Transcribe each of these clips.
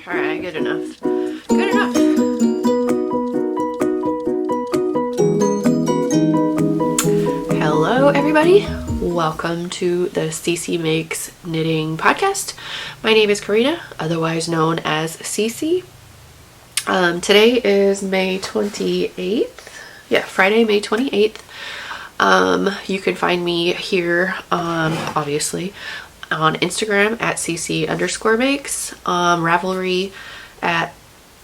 Alright, good enough. Good enough. Hello everybody. Welcome to the CC Makes Knitting Podcast. My name is Karina, otherwise known as CC. Today is May 28th. Yeah, Friday, May 28th. You can find me here, obviously, on Instagram at cc_makes, Ravelry at,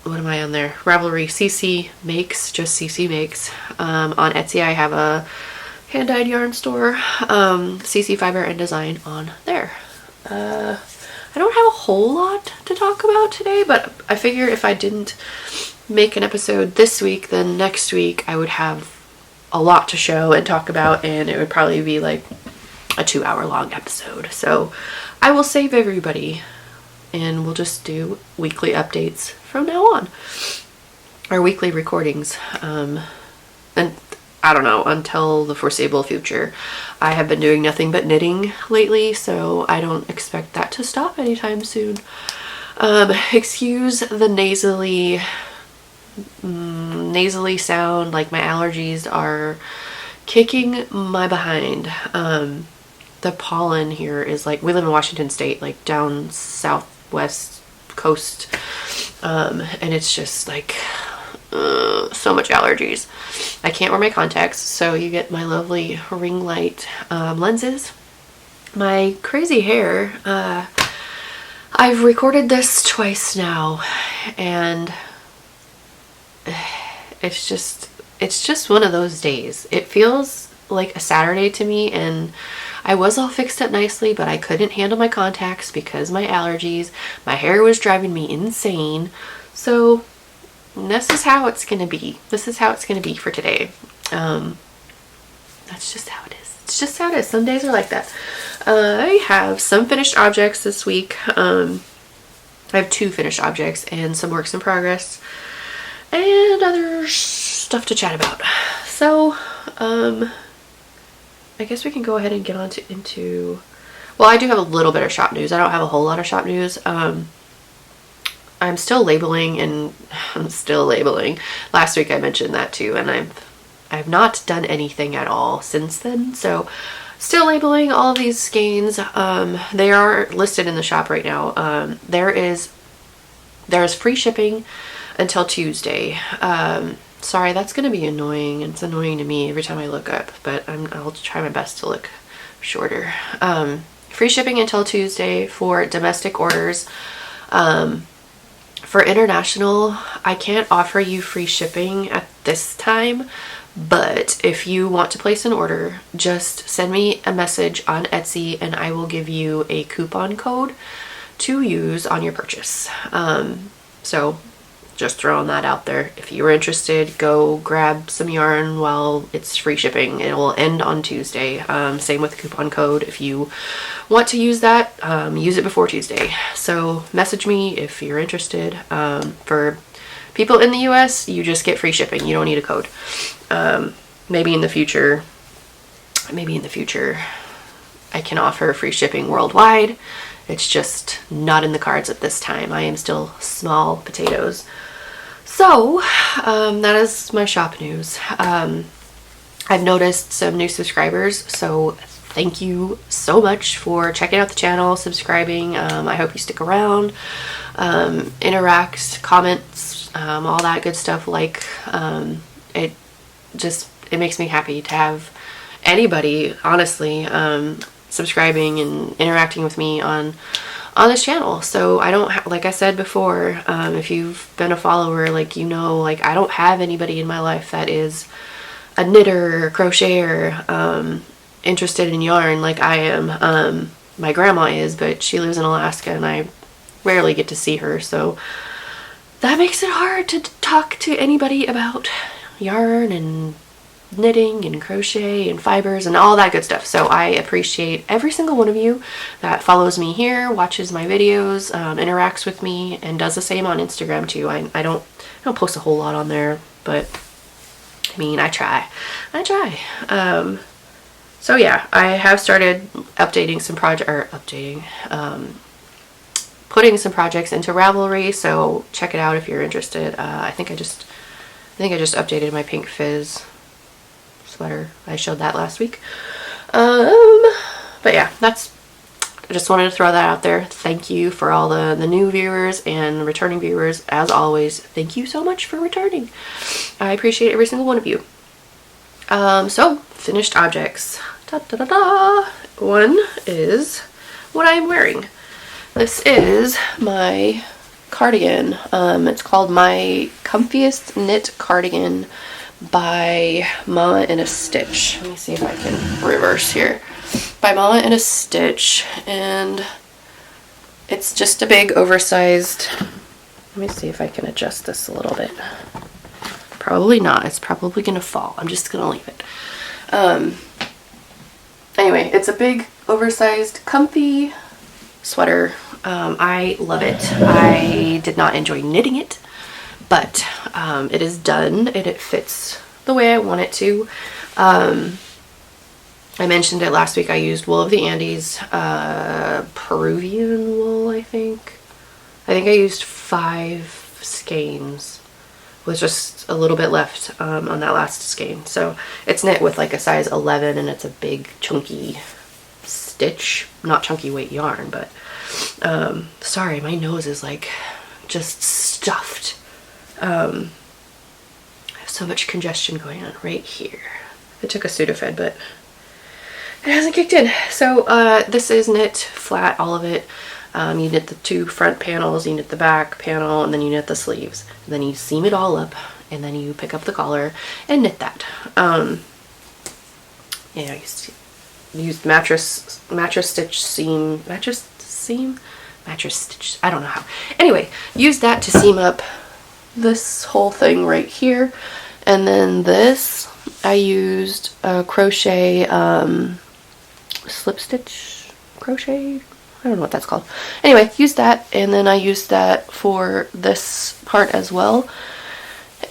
what am I on there? Ravelry ccmakes, just ccmakes. On Etsy I have a hand-dyed yarn store, CC Fiber and Design on there. I don't have a whole lot to talk about today, but I figure if I didn't make an episode this week, then next week I would have a lot to show and talk about, and it would probably be like a 2-hour long episode. So I will save everybody and we'll just do weekly updates from now on, or weekly recordings, and I don't know, until the foreseeable future. I have been doing nothing but knitting lately, so I don't expect that to stop anytime soon. Excuse the nasally sound, like my allergies are kicking my behind. The pollen here is like, we live in Washington State, like down southwest coast, and it's just like so much allergies. I can't wear my contacts, so you get my lovely ring light lenses. My crazy hair, I've recorded this twice now, and it's just one of those days. It feels like a Saturday to me, and I was all fixed up nicely, but I couldn't handle my contacts because my allergies. My hair was driving me insane. So this is how it's gonna be. This is how it's gonna be for today. That's just how it is. It's just how it is. Some days are like that. I have some finished objects this week. I have 2 finished objects and some works in progress and other stuff to chat about. So, I guess we can go ahead and get on into, well, I do have a little bit of shop news. I don't have a whole lot of shop news. I'm still labeling, and I'm still labeling. Last week I mentioned that too, and I've not done anything at all since then. So still labeling all of these skeins. They are listed in the shop right now. There is free shipping until Tuesday. Sorry, that's going to be annoying. It's annoying to me every time I look up, but I'll try my best to look shorter. Free shipping until Tuesday for domestic orders. For international, I can't offer you free shipping at this time, but if you want to place an order, just send me a message on Etsy and I will give you a coupon code to use on your purchase. So just throwing that out there. If you were interested, go grab some yarn while it's free shipping. It will end on Tuesday. Same with the coupon code. If you want to use that, use it before Tuesday. So message me if you're interested. For people in the US, you just get free shipping. You don't need a code. Maybe in the future, I can offer free shipping worldwide. It's just not in the cards at this time. I am still small potatoes. So, that is my shop news. I've noticed some new subscribers, so thank you so much for checking out the channel, subscribing. I hope you stick around, interact, comments, all that good stuff. Like, it makes me happy to have anybody, honestly, subscribing and interacting with me on this channel. So I don't like I said before, if you've been a follower, like, you know, like, I don't have anybody in my life that is a knitter or crocheter, interested in yarn like I am. My grandma is, but she lives in Alaska and I rarely get to see her, so that makes it hard to talk to anybody about yarn and knitting and crochet and fibers and all that good stuff. So I appreciate every single one of you that follows me here, watches my videos, interacts with me, and does the same on Instagram too. I don't post a whole lot on there, but I mean, I try. So yeah, I have started updating some putting some projects into Ravelry, so check it out if you're interested. I think I just updated my pink fizz sweater. I showed that last week. But yeah, I just wanted to throw that out there. Thank you for all the new viewers and returning viewers. As always, thank you so much for returning. I appreciate every single one of you. So, finished objects. Da, da, da, da. One is what I'm wearing. This is my cardigan. It's called my Comfiest Knit Cardigan by Mama in a Stitch. Let me see if I can reverse here. By Mama in a Stitch, and it's just a big oversized, let me see if I can adjust this a little bit. Probably not, it's probably gonna fall. I'm just gonna leave it. Anyway, it's a big oversized comfy sweater. I love it. I did not enjoy knitting it, but it is done and it fits the way I want it to. I mentioned it last week. I used wool of the Andes, Peruvian wool, I think. I used 5 skeins with just a little bit left on that last skein. So it's knit with like a size 11, and it's a big chunky stitch, not chunky weight yarn, but sorry, my nose is like just stuffed. I have so much congestion going on right here. I took a Sudafed, but it hasn't kicked in. So this is knit flat, all of it. You knit the 2 front panels, you knit the back panel, and then you knit the sleeves. And then you seam it all up, and then you pick up the collar and knit that. You know, you used mattress stitch seam, mattress stitch, I don't know how. Anyway, use that to seam up this whole thing right here. And then this, I used a crochet, slip stitch crochet, I don't know what that's called. Anyway, use that, and then I used that for this part as well.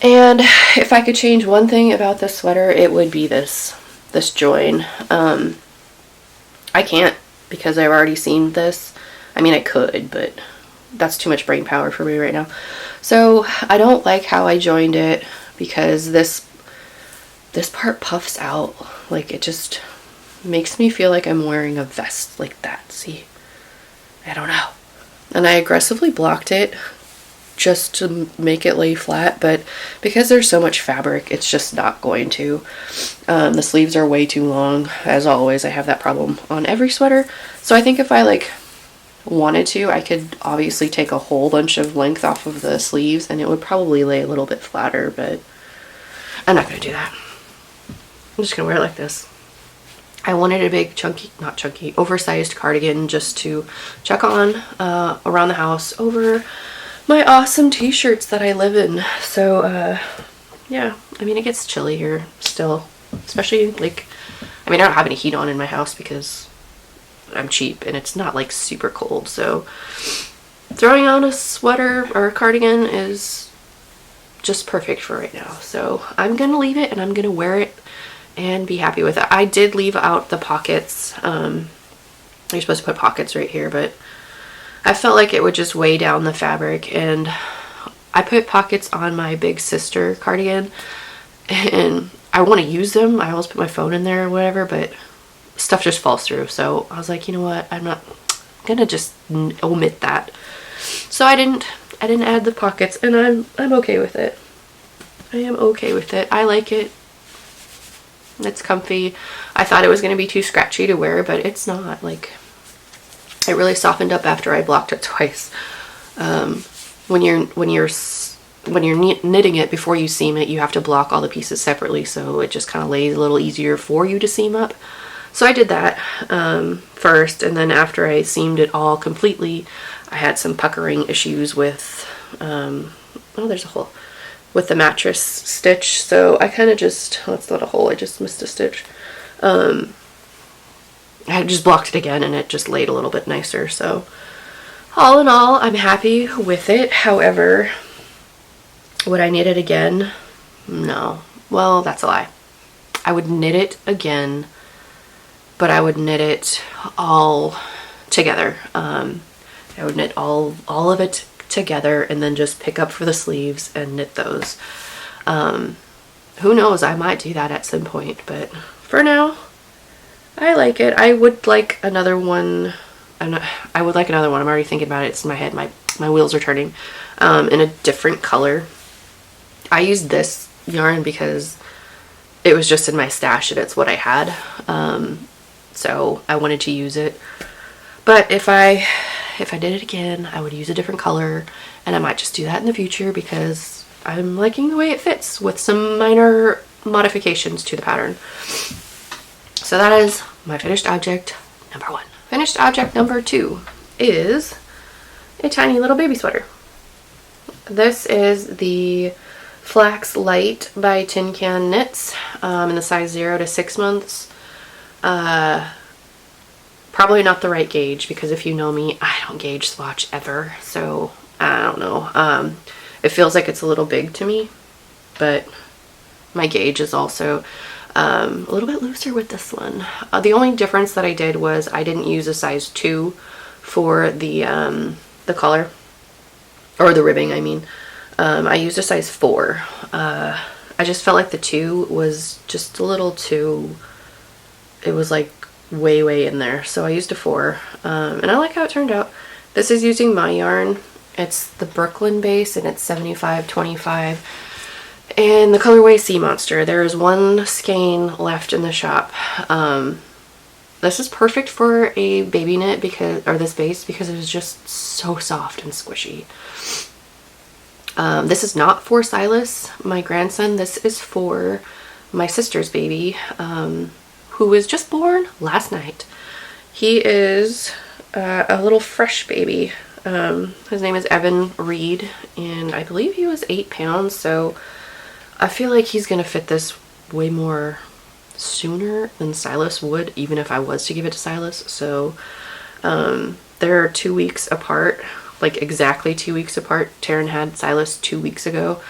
And if I could change one thing about this sweater, it would be this join. I can't, because I've already seamed this. I mean, I could, but that's too much brain power for me right now. So I don't like how I joined it, because this part puffs out. Like, it just makes me feel like I'm wearing a vest like that. See? I don't know. And I aggressively blocked it just to make it lay flat, but because there's so much fabric, it's just not going to. The sleeves are way too long. As always, I have that problem on every sweater. So I think if I like wanted to, I could obviously take a whole bunch of length off of the sleeves and it would probably lay a little bit flatter, but I'm not going to do that. I'm just going to wear it like this. I wanted a big oversized cardigan just to chuck on around the house over my awesome t-shirts that I live in. So yeah, I mean, it gets chilly here still, especially like, I mean, I don't have any heat on in my house because I'm cheap and it's not like super cold. So throwing on a sweater or a cardigan is just perfect for right now. So I'm gonna leave it and I'm gonna wear it and be happy with it. I did leave out the pockets. You're supposed to put pockets right here, but I felt like it would just weigh down the fabric, and I put pockets on my big sister cardigan and I want to use them. I always put my phone in there or whatever, but stuff just falls through. So I was like, you know what, I'm not gonna just omit that. So I didn't add the pockets, and I'm okay with it. I am okay with it. I like it. It's comfy. I thought it was going to be too scratchy to wear, but it's not. Like, it really softened up after I blocked it twice. When you're knitting it before you seam it, you have to block all the pieces separately, so it just kind of lays a little easier for you to seam up. So I did that first, and then after I seamed it all completely, I had some puckering issues with oh, there's a hole with the mattress stitch, so I kind of just, oh, it's not a hole, I just missed a stitch. I just blocked it again and it just laid a little bit nicer. So all in all, I'm happy with it. However, would I knit it again? No. Well, that's a lie. I would knit it again, but I would knit it all together. I I would knit all of it together and then just pick up for the sleeves and knit those. Who knows, I might do that at some point, but for now, I like it. I would like another one. I would like another one. I'm already thinking about it. It's in my head. My wheels are turning. In a different color. I used this yarn because it was just in my stash and it's what I had. So I wanted to use it. But if I did it again, I would use a different color, and I might just do that in the future because I'm liking the way it fits with some minor modifications to the pattern. So that is my finished object number 1. Finished object number 2 is a tiny little baby sweater. This is the Flax Light by Tin Can Knits in the size 0 to 6 months. Probably not the right gauge because if you know me, I don't gauge swatch ever, so I don't know. It feels like it's a little big to me, but my gauge is also a little bit looser with this one. The only difference that I did was I didn't use a size 2 for the collar, or the ribbing, I mean. I used a size 4. I just felt like the 2 was just a little too, it was like way in there, so I used a 4, and I like how it turned out. This is using my yarn. It's the Brooklyn base, and it's 75/25, and the colorway Sea Monster. There is one skein left in the shop. This is perfect for a baby knit because, or this base, because it is just so soft and squishy. This is not for Silas, my grandson. This is for my sister's baby, who was just born last night. He is a little fresh baby. His name is Evan Reed, and I believe he was 8 pounds, so I feel like he's gonna fit this way more sooner than Silas would, even if I was to give it to Silas. So they're 2 weeks apart, like exactly 2 weeks apart. Taryn had Silas 2 weeks ago.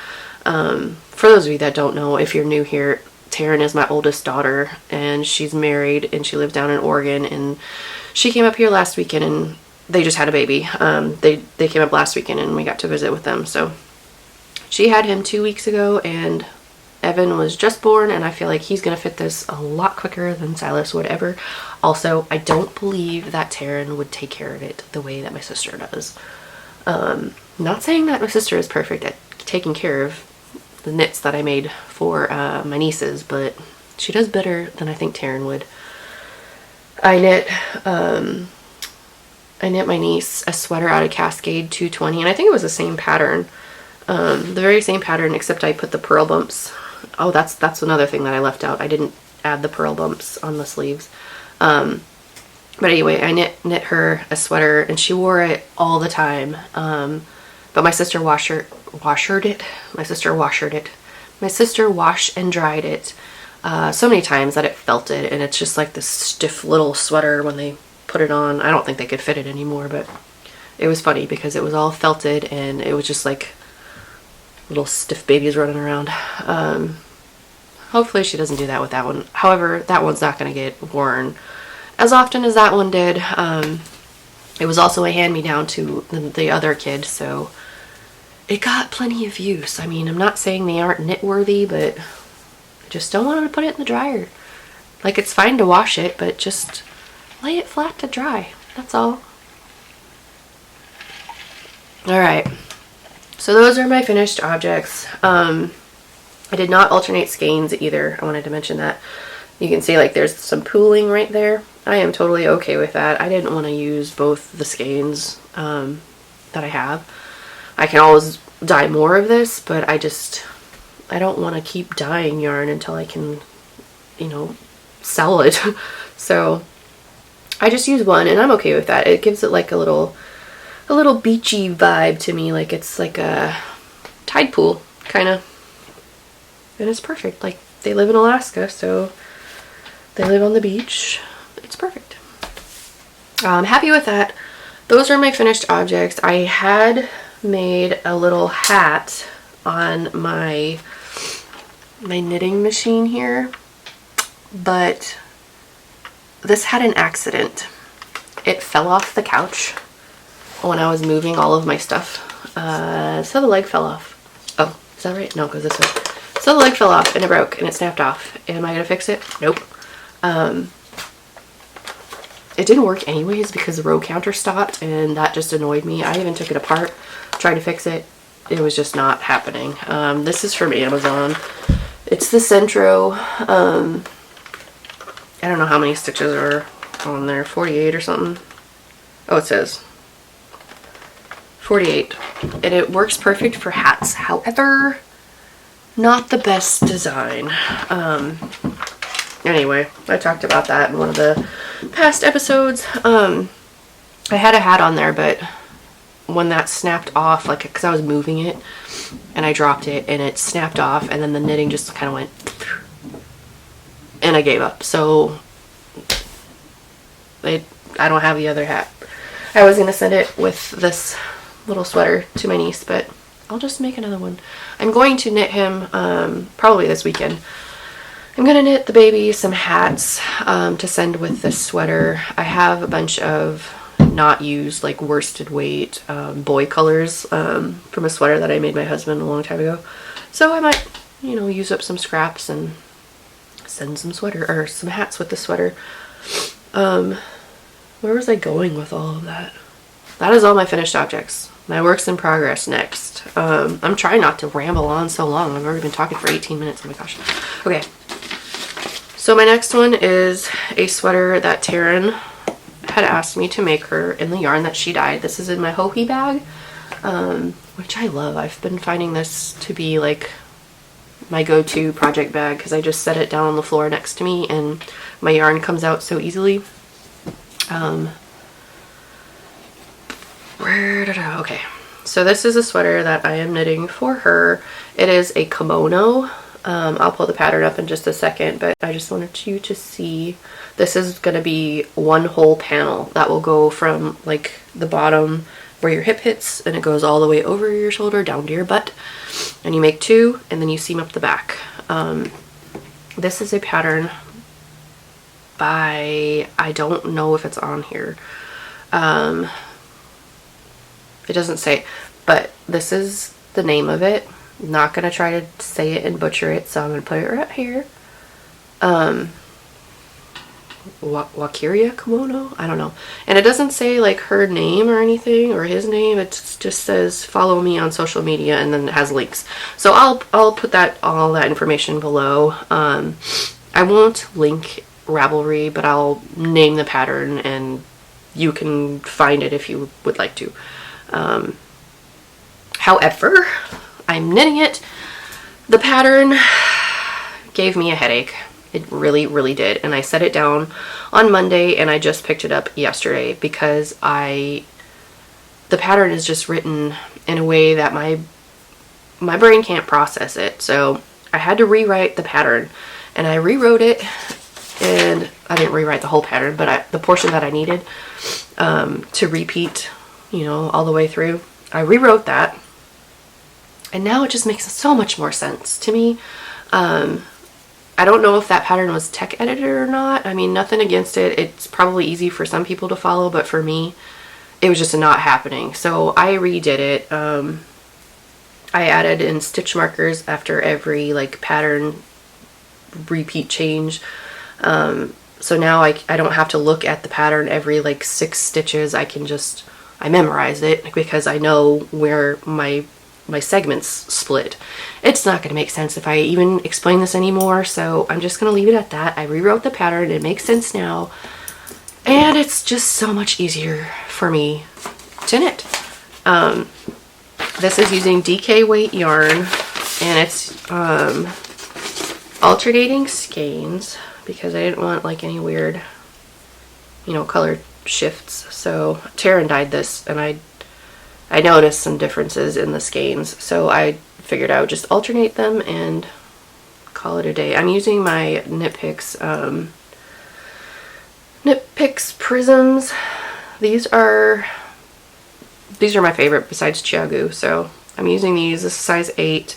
For those of you that don't know, if you're new here, Taryn is my oldest daughter, and she's married, and she lives down in Oregon, and she came up here last weekend, and they just had a baby. They came up last weekend, and we got to visit with them. So she had him 2 weeks ago, and Evan was just born, and I feel like he's gonna fit this a lot quicker than Silas would ever. Also, I don't believe that Taryn would take care of it the way that my sister does. Not saying that my sister is perfect at taking care of the knits that I made for my nieces, but she does better than I think Taryn would. I knit my niece a sweater out of Cascade 220, and I think it was the same pattern, the very same pattern, except I put the purl bumps. Oh, that's another thing that I left out. I didn't add the purl bumps on the sleeves. But anyway, I knit her a sweater, and she wore it all the time. But my sister washed it. My sister washed and dried it so many times that it felted, and it's just like this stiff little sweater when they put it on. I don't think they could fit it anymore, but it was funny because it was all felted, and it was just like little stiff babies running around. Hopefully she doesn't do that with that one. However, that one's not going to get worn as often as that one did. It was also a hand-me-down to the other kid, so it got plenty of use. I mean, I'm not saying they aren't knit-worthy, but I just don't want to put it in the dryer. Like, it's fine to wash it, but just lay it flat to dry. That's all. Alright, so those are my finished objects. I did not alternate skeins either. I wanted to mention that. You can see like there's some pooling right there. I am totally okay with that. I didn't want to use both the skeins that I have. I can always dye more of this, but I don't want to keep dyeing yarn until I can, you know, sell it. So I just use one, and I'm okay with that. It gives it like a little beachy vibe to me, like it's like a tide pool kind of, and it's perfect. Like, they live in Alaska, so they live on the beach. It's perfect. I'm happy with that. Those are my finished objects. I had made a little hat on my knitting machine here, but this had an accident. It fell off the couch, when I was moving all of my stuff. So the leg fell off. Oh, is that right? No, it goes this way. So the leg fell off and it broke and it snapped off. Am I gonna fix it? Nope. It didn't work anyways because the row counter stopped, and that just annoyed me. I even took it apart, tried to fix it. It was just not happening. This is from Amazon. It's the Centro. I don't know how many stitches are on there. 48 or something. Oh, it says 48. And it works perfect for hats. However, not the best design. Anyway, I talked about that in one of the past episodes. I had a hat on there, but when that snapped off, like, because I was moving it and I dropped it and it snapped off, and then the knitting just kind of went, and I gave up. So I don't have the other hat. I was gonna send it with this little sweater to my niece, but I'll just make another one. I'm going to knit him probably this weekend. I'm gonna knit the baby some hats to send with this sweater. I have a bunch of not used, like, worsted weight boy colors from a sweater that I made my husband a long time ago. So I might, you know, use up some scraps and send some sweater or some hats with the sweater. Where was I going with all of that? That is all my finished objects. My works in progress next. I'm trying not to ramble on so long. I've already been talking for 18 minutes. Oh my gosh. Okay. So my next one is a sweater that Taryn had asked me to make her in the yarn that she dyed. This is in my Hohi bag, which I love. I've been finding this to be like my go-to project bag because I just set it down on the floor next to me and my yarn comes out so easily. Okay, so this is a sweater that I am knitting for her. It is a kimono. I'll pull the pattern up in just a second, but I just wanted you to see. This is going to be one whole panel that will go from like the bottom where your hip hits and it goes all the way over your shoulder down to your butt, and you make two and then you seam up the back. This is a pattern by, I don't know if it's on here. It doesn't say, but this is the name of it. I'm not gonna try to say it and butcher it, so I'm gonna put it right here. Walkiria Kimono? I don't know. And it doesn't say like her name or anything or his name. It just says follow me on social media, and then it has links. So I'll put all that information below. I won't link Ravelry, but I'll name the pattern and you can find it if you would like to. However, I'm knitting it. The pattern gave me a headache. It really, really did. And I set it down on Monday and I just picked it up yesterday because the pattern is just written in a way that my brain can't process it. So I had to rewrite the pattern, and I rewrote it, and I didn't rewrite the whole pattern, but the portion that I needed to repeat, you know, all the way through, I rewrote that. And now it just makes so much more sense to me. I don't know if that pattern was tech edited or not. I mean, nothing against it. It's probably easy for some people to follow, but for me, it was just not happening. So I redid it. I added in stitch markers after every like pattern repeat change. So now I don't have to look at the pattern every like 6 stitches. I memorize it because I know where my segments split. It's not going to make sense if I even explain this anymore, so I'm just going to leave it at that. I rewrote the pattern. It makes sense now, and it's just so much easier for me to knit. This is using DK weight yarn, and it's alternating skeins because I didn't want like any weird, you know, color shifts. So Taryn dyed this, and I noticed some differences in the skeins, so I figured I would just alternate them and call it a day. I'm using my Knit Picks prisms. These are my favorite besides Chiagu, so I'm using these. This is size 8.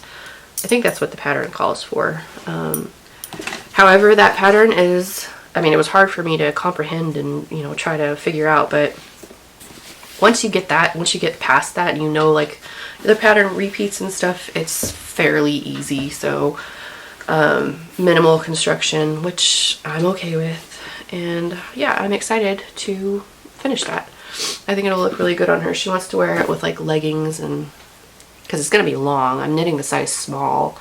I think that's what the pattern calls for. However, that pattern is, I mean, it was hard for me to comprehend and, you know, try to figure out, but once you get past that and you know like the pattern repeats and stuff, it's fairly easy. So minimal construction, which I'm okay with, and yeah, I'm excited to finish that. I think it'll look really good on her. She wants to wear it with like leggings, and because it's gonna be long. I'm knitting the size small.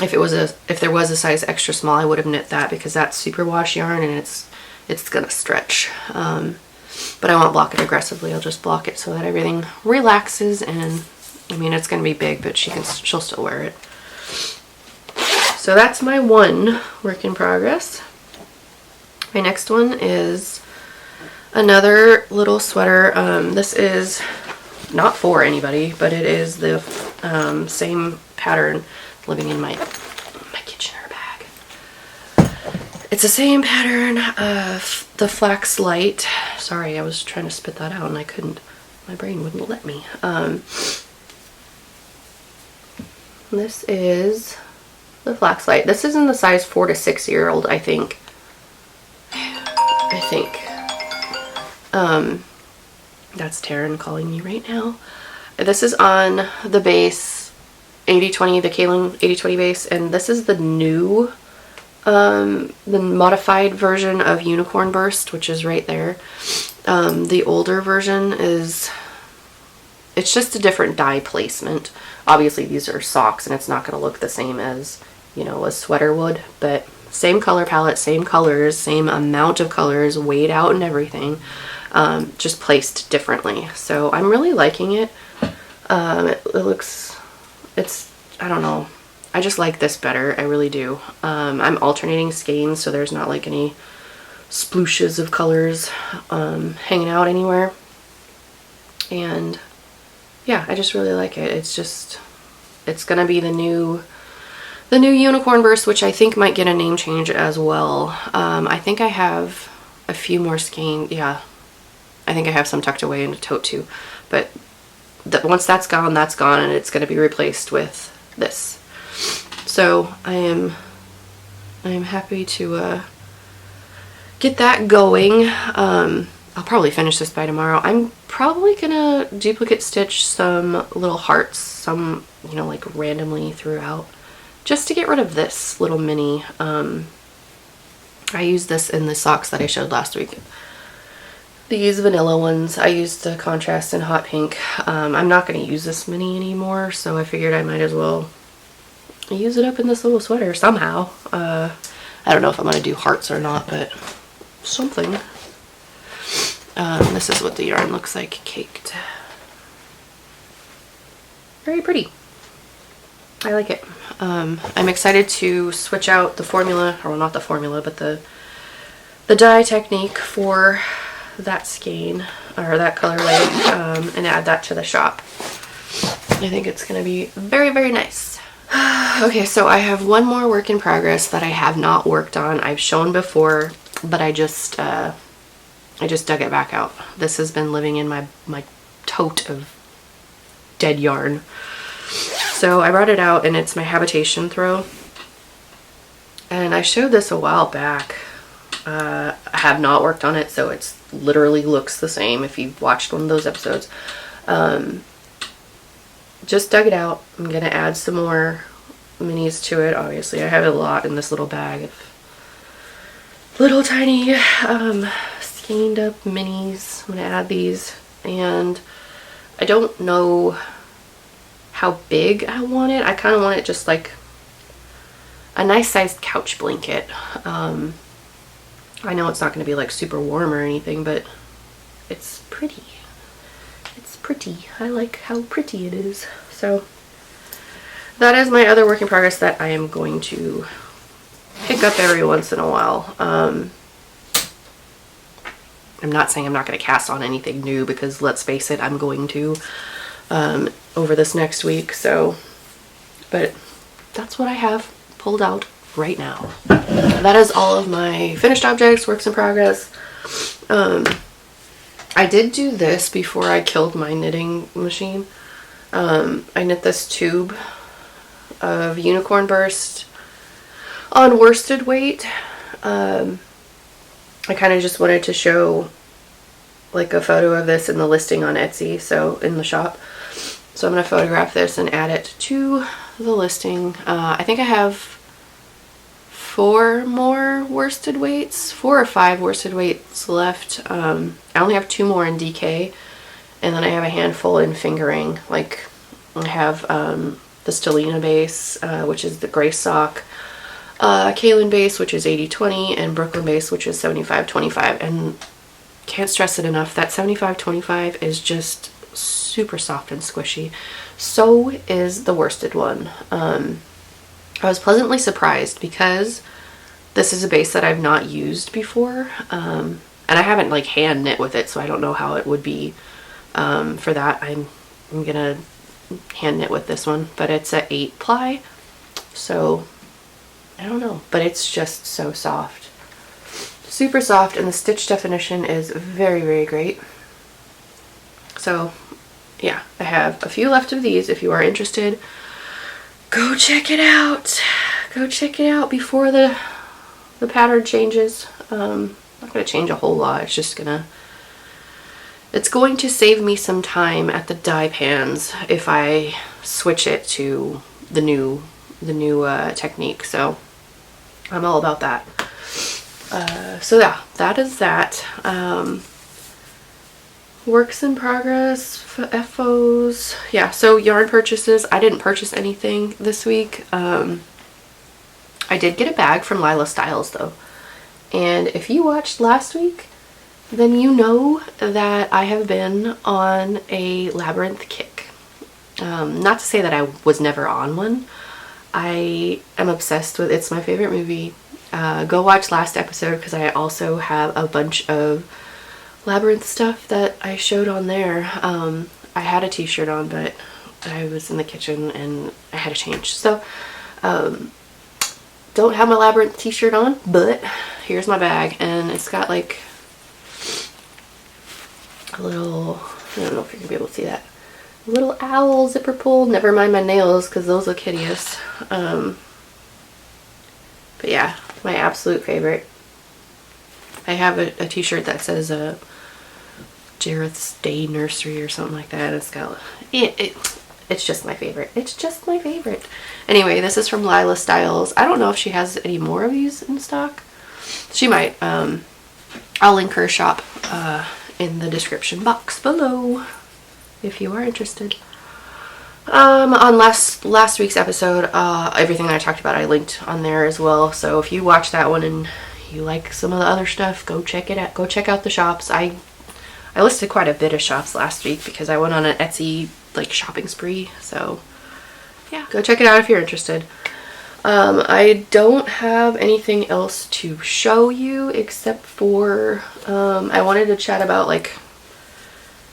If there was a size extra small, I would have knit that, because that's superwash yarn and it's gonna stretch. But I won't block it aggressively. I'll just block it so that everything relaxes, and I mean, it's gonna be big, but she'll still wear it. So that's my one work in progress. My next one is another little sweater. This is not for anybody, but it is the same pattern, living in my Kitchener bag. It's the same pattern of the Flax Light. Sorry, I was trying to spit that out and I couldn't. My brain wouldn't let me. This is the Flax Light. This is in the size 4 to 6-year-old, I think. That's Taryn calling me right now. This is on the base 80/20, the Kaylin 80/20 base, and this is the new, the modified version of Unicorn Burst, which is right there. The older version it's just a different dye placement. Obviously these are socks and it's not going to look the same as, you know, a sweater would, but same color palette, same colors, same amount of colors, weighed out and everything, just placed differently. So I'm really liking it. It looks, I don't know, I just like this better, I really do. I'm alternating skeins, so there's not like any splooshes of colors hanging out anywhere. And yeah, I just really like it. It's gonna be the new Unicorn Burst, which I think might get a name change as well. I think I have a few more skeins. Yeah, I think I have some tucked away in a tote too. But once that's gone, and it's going to be replaced with this. So I am happy to get that going. I'll probably finish this by tomorrow. I'm probably gonna duplicate stitch some little hearts, some, you know, like randomly throughout, just to get rid of this little mini. I used this in the socks that I showed last week. These vanilla ones, I used the contrast in hot pink. I'm not going to use this mini anymore, so I figured I might as well use it up in this little sweater somehow. I don't know if I'm going to do hearts or not, but something. This is what the yarn looks like caked. Very pretty. I like it. I'm excited to switch out the formula, or well, not the formula, but the dye technique for that skein, or that colorway, and add that to the shop. I think it's going to be very, very nice. Okay, so I have one more work in progress that I have not worked on. I've shown before, but I just dug it back out. This has been living in my tote of dead yarn. So I brought it out, and it's my Habitation Throw. And I showed this a while back. I have not worked on it, so it's literally looks the same if you've watched one of those episodes. Just dug it out. I'm gonna add some more minis to it. Obviously I have a lot in this little bag of little tiny skeined up minis. I'm gonna add these, and I don't know how big I want it. I kind of want it just like a nice sized couch blanket. I know it's not going to be like super warm or anything, but it's pretty. It's pretty. I like how pretty it is. So that is my other work in progress that I am going to pick up every once in a while. I'm not saying I'm not going to cast on anything new, because let's face it, I'm going to over this next week. So, but that's what I have pulled out right now. That is all of my finished objects, works in progress. I did do this before I killed my knitting machine. I knit this tube of Unicorn Burst on worsted weight. I kind of just wanted to show like a photo of this in the listing on Etsy, so in the shop. So I'm going to photograph this and add it to the listing. I think I have 4 more worsted weights, 4 or 5 worsted weights left. I only have 2 more in DK, and then I have a handful in fingering. Like I have the Stellina base, which is the gray sock, Kaylin base, which is 80/20, and Brooklyn base, which is 75/25. And can't stress it enough, that 75/25 is just super soft and squishy. So is the worsted one. I was pleasantly surprised because this is a base that I've not used before, and I haven't like hand knit with it, so I don't know how it would be. For that, I'm gonna hand knit with this one, but it's a 8-ply, so I don't know, but it's just so soft, super soft, and the stitch definition is very, very great. So yeah, I have a few left of these. If you are interested, go check it out. Go check it out before the pattern changes. Not gonna change a whole lot. It's going to save me some time at the dye pans if I switch it to the new technique. So I'm all about that. So yeah, that is that. Works in progress, FOs. Yeah, so yarn purchases. I didn't purchase anything this week. I did get a bag from Lila Styles though. And if you watched last week, then you know that I have been on a Labyrinth kick. Not to say that I was never on one. I am obsessed with, it's my favorite movie. Go watch last episode because I also have a bunch of Labyrinth stuff that I showed on there. I had a t-shirt on, but I was in the kitchen and I had to change. So, don't have my Labyrinth t-shirt on, but here's my bag, and it's got like a little, I don't know if you're gonna be able to see that, a little owl zipper pull. Never mind my nails because those look hideous. But yeah, my absolute favorite. I have a t-shirt that says Jareth's Day Nursery or something like that. It's got it's just my favorite. It's just my favorite. Anyway, this is from Lila Styles. I don't know if she has any more of these in stock. She might. I'll link her shop in the description box below if you are interested. On last week's episode, everything that I talked about I linked on there as well. So if you watch that one and you like some of the other stuff, go check it out. Go check out the shops. I listed quite a bit of shops last week because I went on an Etsy like shopping spree. So yeah, go check it out if you're interested. I don't have anything else to show you except for I wanted to chat about like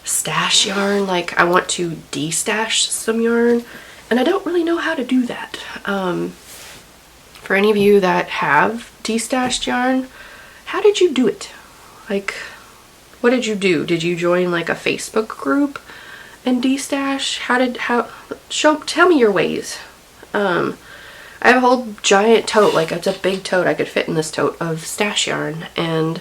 stash yarn. Like I want to destash some yarn and I don't really know how to do that. For any of you that have destashed yarn, how did you do it? Like, what did you do? Did you join like a Facebook group and destash? Tell me your ways. I have a whole giant tote, like it's a big tote, I could fit in this tote of stash yarn, and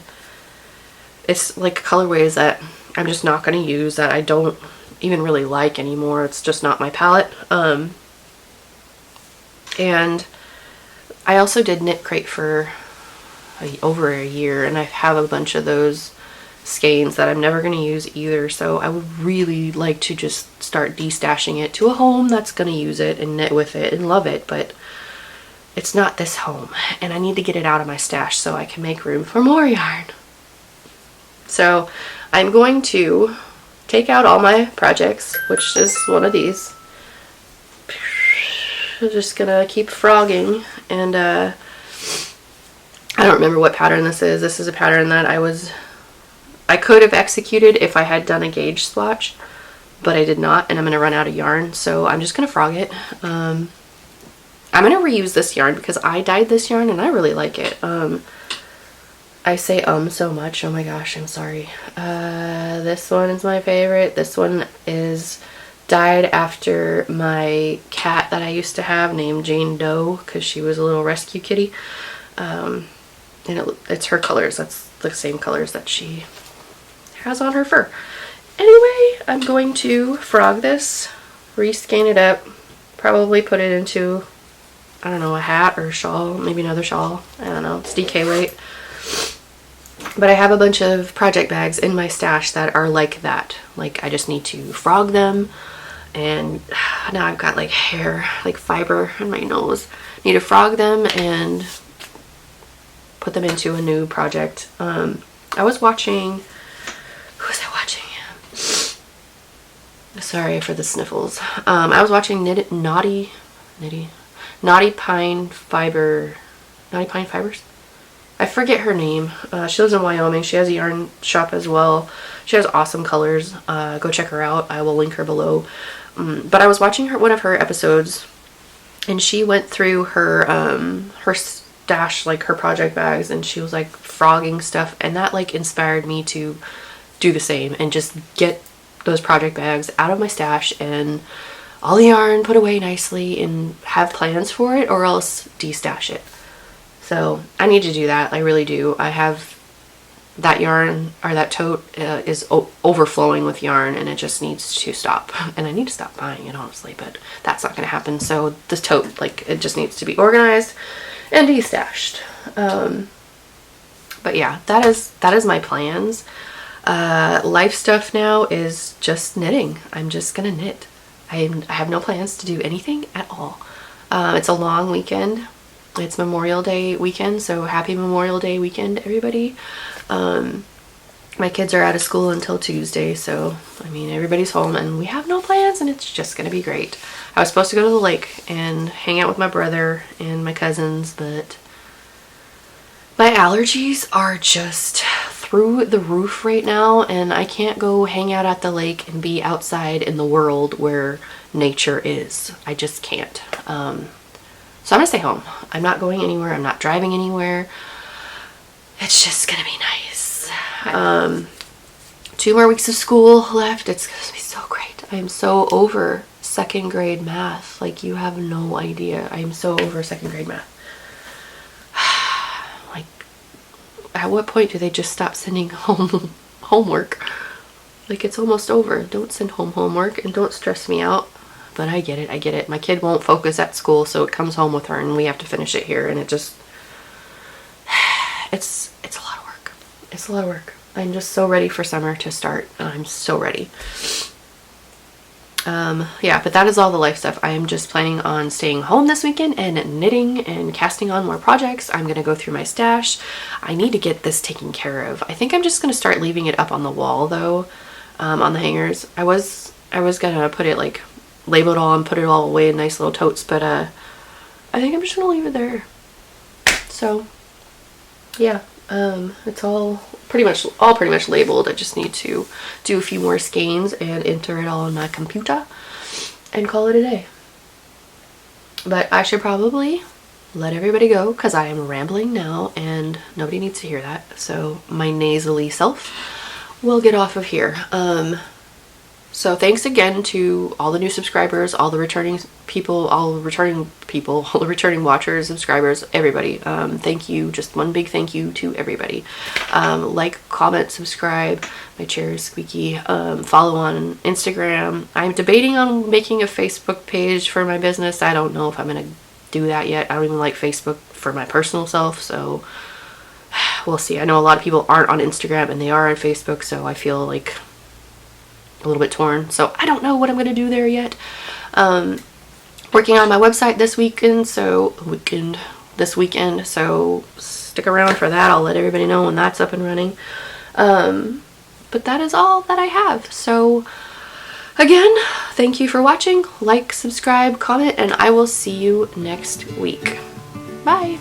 it's like colorways that I'm just not going to use, that I don't even really like anymore. It's just not my palette. And I also did Knit Crate for over a year, and I have a bunch of those skeins that I'm never going to use either, so I would really like to just start destashing it to a home that's going to use it and knit with it and love it, but it's not this home, and I need to get it out of my stash so I can make room for more yarn. So I'm going to take out all my projects, which is one of these. I'm just gonna keep frogging, and I don't remember what pattern this is. This is a pattern that I could have executed if I had done a gauge swatch, but I did not, and I'm gonna run out of yarn, so I'm just gonna frog it. I'm gonna reuse this yarn because I dyed this yarn and I really like it. I say so much, oh my gosh, I'm sorry. This one is my favorite. This one is dyed after my cat that I used to have named Jane Doe, because she was a little rescue kitty. And it's her colors. That's the same colors that she has on her fur. Anyway, I'm going to frog this, reskein it up, probably put it into, I don't know, a hat or a shawl, maybe another shawl. I don't know, it's DK weight. But I have a bunch of project bags in my stash that are like that. Like, I just need to frog them, and now I've got like hair, like fiber in my nose. Need to frog them and put them into a new project. I was watching, who was I watching? Sorry for the sniffles. I was watching Knotty Pine Fibers. I forget her name. She lives in Wyoming. She has a yarn shop as well. She has awesome colors. Go check her out. I will link her below. But I was watching one of her episodes, and she went through her stash, like her project bags, and she was like frogging stuff, and that like inspired me to do the same and just get those project bags out of my stash and all the yarn put away nicely and have plans for it, or else destash it. So I need to do that. I really do. I have that yarn, or that tote is overflowing with yarn, and it just needs to stop. And I need to stop buying it, honestly, but that's not going to happen. So this tote, like, it just needs to be organized and destashed. But yeah, that is my plans. Life stuff now is just knitting. I'm just gonna knit. I have no plans to do anything at all. It's a long weekend. It's Memorial Day weekend, so happy Memorial Day weekend, everybody. My kids are out of school until Tuesday, so I mean, everybody's home and we have no plans, and it's just gonna be great. I was supposed to go to the lake and hang out with my brother and my cousins, but my allergies are just through the roof right now, and I can't go hang out at the lake and be outside in the world where nature is. I just can't. So I'm gonna stay home. I'm not going anywhere. I'm not driving anywhere. It's just gonna be nice. 2 more weeks of school left. It's gonna be so great. I am so over 2nd grade math. Like, you have no idea. I am so over 2nd grade math. At what point do they just stop sending home homework? Like, it's almost over. Don't send home homework and don't stress me out. But I get it. I get it. My kid won't focus at school, so it comes home with her and we have to finish it here, and it just, it's a lot of work. It's a lot of work. I'm just so ready for summer to start. I'm so ready. Yeah, but that is all the life stuff. I am just planning on staying home this weekend and knitting and casting on more projects. I'm going to go through my stash. I need to get this taken care of. I think I'm just going to start leaving it up on the wall, though, on the hangers. I was going to put it, like, label it all and put it all away in nice little totes, but I think I'm just going to leave it there. So, yeah, it's all pretty much labeled. I just need to do a few more skeins and enter it all on my computer and call it a day. But I should probably let everybody go because I am rambling now and nobody needs to hear that. So my nasally self will get off of here. So thanks again to all the new subscribers, all the returning people, all the returning watchers, subscribers, everybody. Thank you. Just one big thank you to everybody. Like, comment, subscribe. My chair is squeaky. Follow on Instagram. I'm debating on making a Facebook page for my business. I don't know if I'm going to do that yet. I don't even like Facebook for my personal self, so we'll see. I know a lot of people aren't on Instagram and they are on Facebook, so I feel like a little bit torn, so I don't know what I'm going to do there yet. Working on my website this weekend, so stick around for that. I'll let everybody know when that's up and running. But that is all that I have. So again, thank you for watching. Like, subscribe, comment, and I will see you next week. Bye.